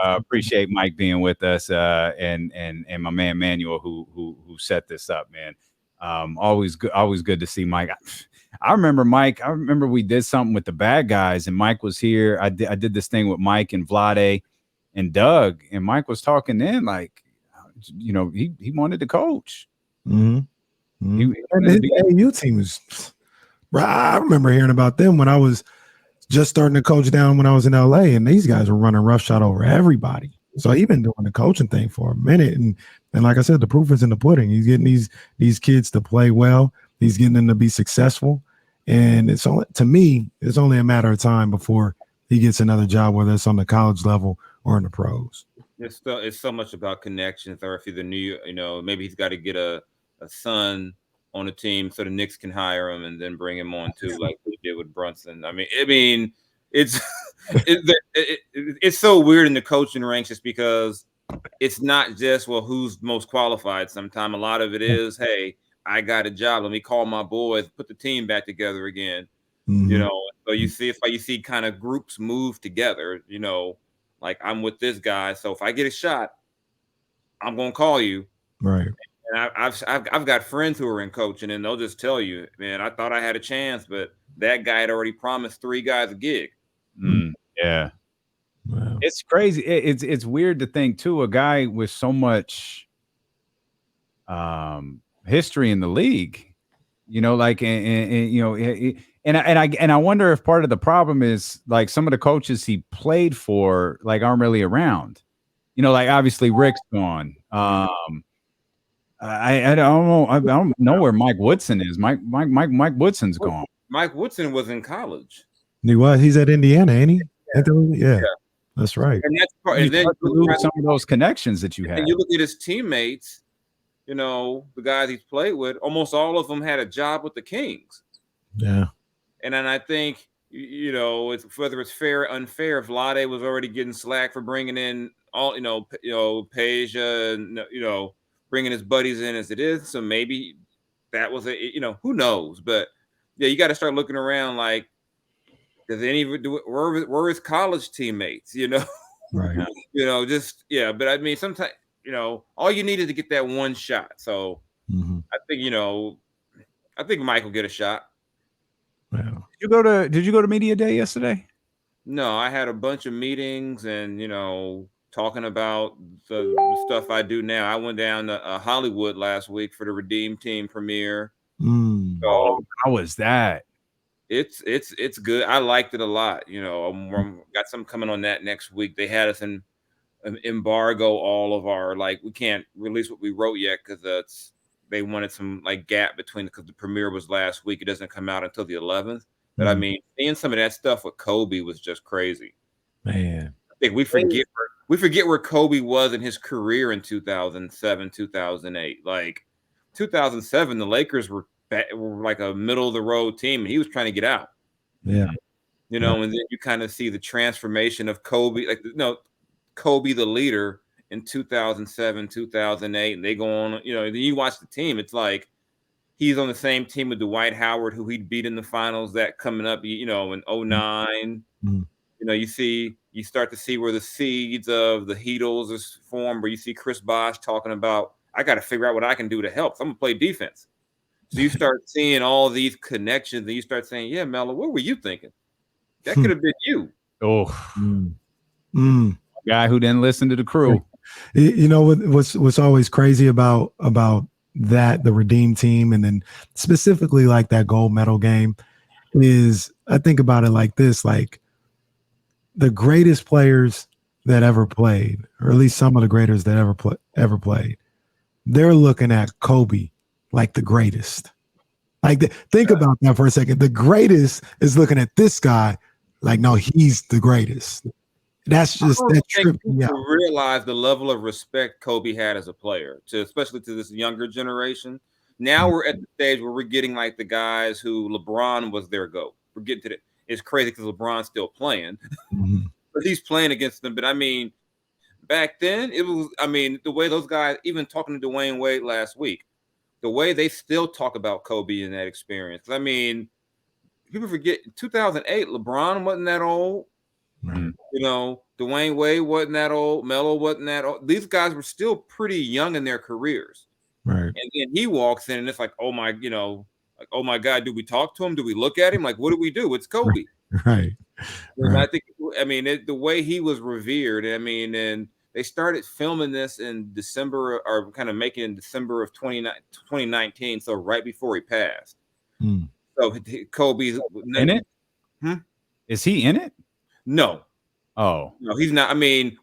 Appreciate Mike being with us, and my man Manuel who set this up, man. Always good to see Mike. I remember Mike. I remember we did something with the bad guys, and Mike was here. I did this thing with Mike and Vlade and Doug, and Mike was talking then, like, he wanted to coach. Mm-hmm. Mm-hmm. And his AU team was. I remember hearing about them when I was just starting to coach down when I was in LA, and these guys were running roughshod over everybody. So he's been doing the coaching thing for a minute, and like I said, the proof is in the pudding. He's getting these kids to play well. He's getting them to be successful, and to me, it's only a matter of time before he gets another job, whether it's on the college level or in the pros. It's so much about connections, or if he's maybe he's got to get a son on the team so the Knicks can hire him and then bring him on too, like we did with Brunson. I mean, it's it's so weird in the coaching ranks just because it's not just who's most qualified. Sometimes a lot of it is, hey, I got a job. Let me call my boys, put the team back together again. Mm-hmm. So you see kind of groups move together. Like I'm with this guy, so if I get a shot, I'm gonna call you. Right. And I've got friends who are in coaching, and they'll just tell you, man, I thought I had a chance, but that guy had already promised 3 guys a gig. Yeah, wow. It's crazy. It's weird to think too. A guy with so much history in the league, like and I wonder if part of the problem is like some of the coaches he played for like aren't really around. Like obviously Rick's gone. I don't know. I don't know where Mike Woodson is. Mike Woodson's gone. Mike Woodson was in college. He was. He's at Indiana, ain't he? Yeah. That's right. And that's part. And then you lose some of those connections that you had. And you look at his teammates. The guys he's played with. Almost all of them had a job with the Kings. Yeah. And then I think it's whether it's fair or unfair. Vlade was already getting slack for bringing in all Peja and bringing his buddies in as it is. So maybe that was who knows? But yeah, you got to start looking around. Like, does any were his college teammates? Right. But I mean, sometimes all you need is to get that one shot. So I think Mike will get a shot. Wow. Did you go to media day yesterday? No, I had a bunch of meetings and talking about the stuff I do now. I went down to Hollywood last week for the Redeem Team premiere. So, how was that? It's good. I liked it a lot. Got something coming on that next week. They had us embargo all of our we can't release what we wrote yet because they wanted some gap between because the premiere was last week. It doesn't come out until the 11th. But I mean, seeing some of that stuff with Kobe was just crazy. Man, I think we forget where Kobe was in his career in 2007, 2008. 2007, the Lakers were like a middle of the road team, and he was trying to get out. Yeah, and then you kind of see the transformation of Kobe, Kobe the leader in 2007, 2008, and they go on. Then you watch the team. It's like he's on the same team with Dwight Howard, who he'd beat in the finals. That coming up, in 2009. You start to see where the seeds of the Heatles is formed, where you see Chris Bosh talking about, I got to figure out what I can do to help. So I'm going to play defense. So you start seeing all these connections, and you start saying, yeah, Mello, what were you thinking? That could have been you. Guy who didn't listen to the crew. What's always crazy about that, the Redeem Team, and then specifically like that gold medal game, is I think about it like this, like the greatest players that ever played, or at least some of the greatest that ever played, they're looking at Kobe like the greatest. Think about that for a second. The greatest is looking at this guy like, no, he's the greatest. That's just that trip. To realize the level of respect Kobe had as a player, especially to this younger generation. Now we're at the stage where we're getting like the guys who LeBron was their GOAT. We're getting to the. It's crazy because LeBron's still playing, but he's playing against them. But I mean, back then it was. I mean, the way those guys, even talking to Dwayne Wade last week, the way they still talk about Kobe in that experience. I mean, people forget 2008. LeBron wasn't that old. Right. You know, Dwayne Wade wasn't that old. Melo wasn't that old. These guys were still pretty young in their careers. Right. And then he walks in and it's like, oh my, like, oh my God, do we talk to him? Do we look at him? Like, what do we do? It's Kobe. Right. And I think, the way he was revered, and they started filming this in December, or kind of making it in December of 2019. So right before he passed. Mm. So Kobe's in it. Is he in it? No. Oh, no, he's not.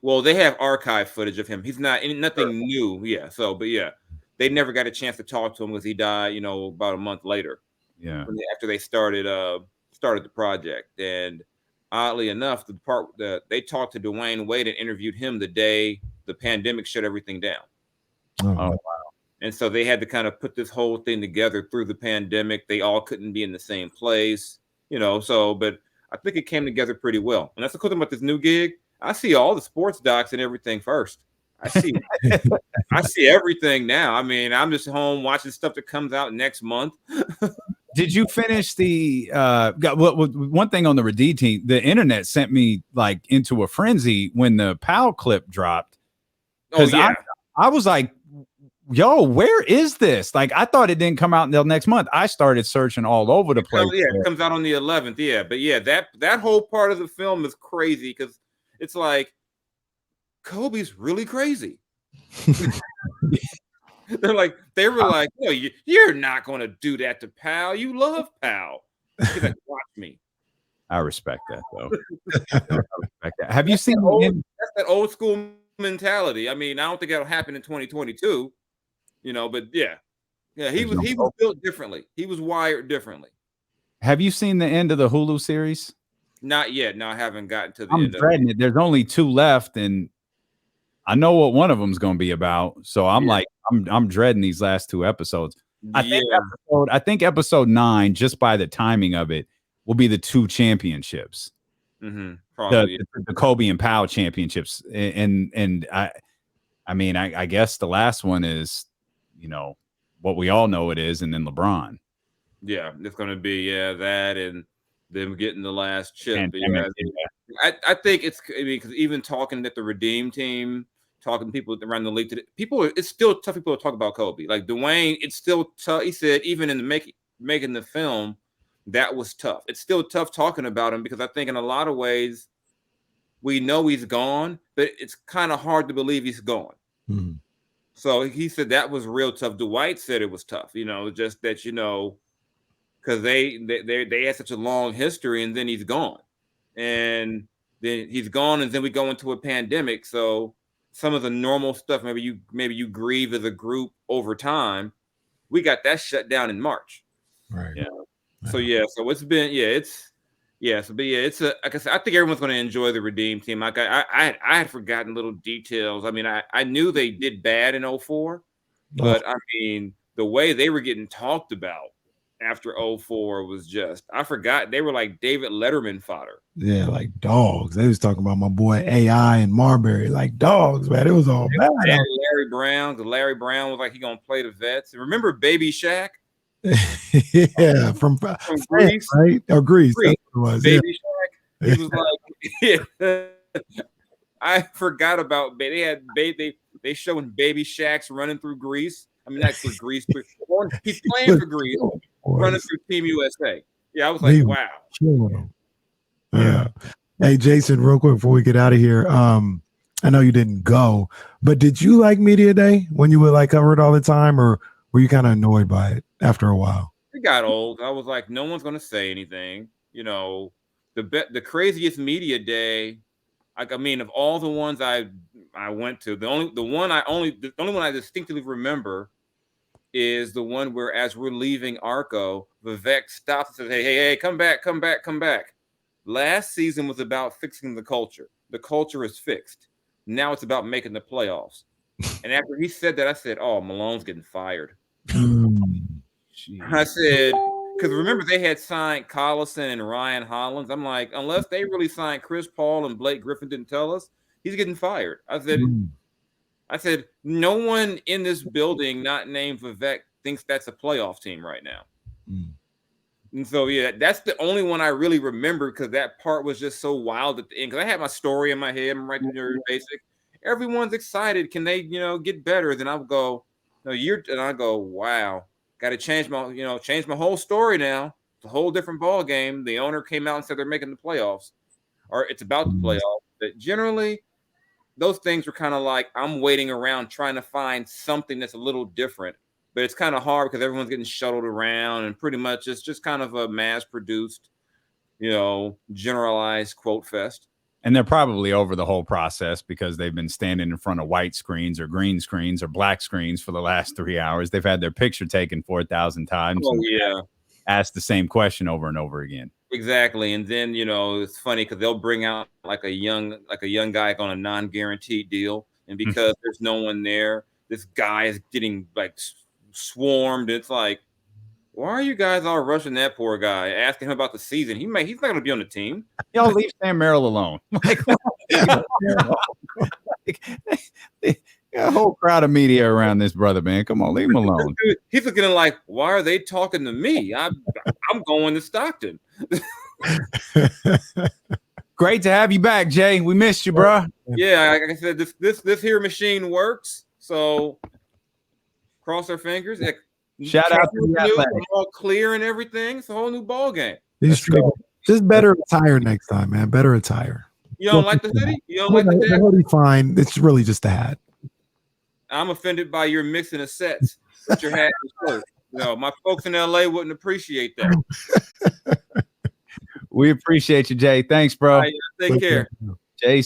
Well, they have archive footage of him. He's not in nothing new. Yeah. So, but yeah, they never got a chance to talk to him because he died, about a month later. Yeah. After they started the project. And oddly enough, the part that they talked to Dwayne Wade and interviewed him the day the pandemic shut everything down. Oh, wow. And so they had to kind of put this whole thing together through the pandemic. They all couldn't be in the same place, but I think it came together pretty well. And that's the cool thing about this new gig. I see all the sports docs and everything first. I see everything now. I'm just home watching stuff that comes out next month. Did you finish the one thing on the Redeem team? The internet sent me like into a frenzy when the Powell clip dropped. Oh yeah. I was like, yo, where is this? Like, I thought it didn't come out until next month. I started searching all over the place. It comes out on the 11th. Yeah, but yeah, that whole part of the film is crazy because it's like Kobe's really crazy. They were like, no, you're not going to do that to Powell. You love Powell. He's like, watch me. I respect that, though. I respect that. Have you seen that's that old school mentality? I don't think that'll happen in 2022. But yeah, he was built differently. He was wired differently. Have you seen the end of the Hulu series? Not yet. No, I haven't gotten to the end. I'm dreading it. There's only 2 left, and I know what one of them is going to be about. So I'm like, I'm dreading these last 2 episodes. I think episode 9, just by the timing of it, will be the 2 championships. Mm-hmm. Probably, the Kobe and Powell championships, and I guess the last one is, what we all know it is, and then LeBron. Yeah, it's going to be that and them getting the last chip. I think it's because even talking at the Redeem team, talking to people around the league, it's still tough people to talk about Kobe. Like Dwayne, it's still tough. He said even in the making the film, that was tough. It's still tough talking about him because I think in a lot of ways we know he's gone, but it's kind of hard to believe he's gone. Mm-hmm. So he said that was real tough. Dwight said it was tough, just that, because they had such a long history and then he's gone. And then he's gone and then we go into a pandemic. So some of the normal stuff, maybe you grieve as a group over time. We got that shut down in March. Right. Yeah. So so it's been it's like I said, I think everyone's going to enjoy the Redeem team. Like I had forgotten little details. I knew they did bad in 2004, but the way they were getting talked about after 2004 was just, I forgot they were like David Letterman fodder. Yeah, like dogs. They was talking about my boy AI and Marbury, like dogs, man. It was all bad. Larry Brown, because Larry Brown was like he gonna play the vets. Remember Baby Shaq? Yeah, from Greece, right? Or Greece. Greece. Was, Baby Shaq. He was like, I forgot about they showing Baby Shaq's running through Greece. Not for Greece, but he's playing for Greece, running through Team USA. Yeah, I was like, wow. Yeah. Hey, Jason, real quick before we get out of here, I know you didn't go, but did you like Media Day when you would like cover it all the time, or were you kind of annoyed by it after a while? It got old. I was like, no one's going to say anything. The craziest Media Day, of all the ones I went to, the only one I distinctly remember is the one where, as we're leaving Arco, Vivek stops and says, hey, come back. Last season was about fixing the culture. The culture is fixed. Now it's about making the playoffs. And after he said that, I said, oh, Malone's getting fired. I said, because remember they had signed Collison and Ryan Hollins. I'm like, unless they really signed Chris Paul and Blake Griffin didn't tell us, he's getting fired. I said, no one in this building not named Vivek thinks that's a playoff team right now. And so, yeah, that's the only one I really remember because that part was just so wild at the end. Because I had my story in my head. I'm writing your basic. Everyone's excited. Can they, get better? Then I'll go, no, and I go, wow, got to change my whole story now. It's a whole different ball game. The owner came out and said they're making the playoffs, or it's about the playoffs. But generally, those things were kind of like I'm waiting around trying to find something that's a little different. But it's kind of hard because everyone's getting shuttled around and pretty much it's just kind of a mass-produced, generalized quote fest. And they're probably over the whole process because they've been standing in front of white screens or green screens or black screens for the last 3 hours. They've had their picture taken 4,000 times. Oh, yeah. Asked the same question over and over again. Exactly. And then, it's funny because they'll bring out like a young guy on a non-guaranteed deal. And because there's no one there, this guy is getting like swarmed. It's like, why are you guys all rushing that poor guy, asking him about the season? He's not going to be on the team. Y'all leave Sam Merrill alone. A whole crowd of media around this brother, man. Come on, leave him alone. He's looking at like, why are they talking to me? I'm going to Stockton. Great to have you back, Jay. We missed you, bro. Yeah, like I said, this here machine works. So cross our fingers. Shout out to the all clear and everything. It's a whole new ball game. Just better attire next time, man. Better attire. You don't like the hoodie? You don't like the hat? The hoodie fine. It's really just a hat. I'm offended by your mixing of sets with your hat and shirt. My folks in LA wouldn't appreciate that. We appreciate you, Jay. Thanks, bro. Right, take care. Jay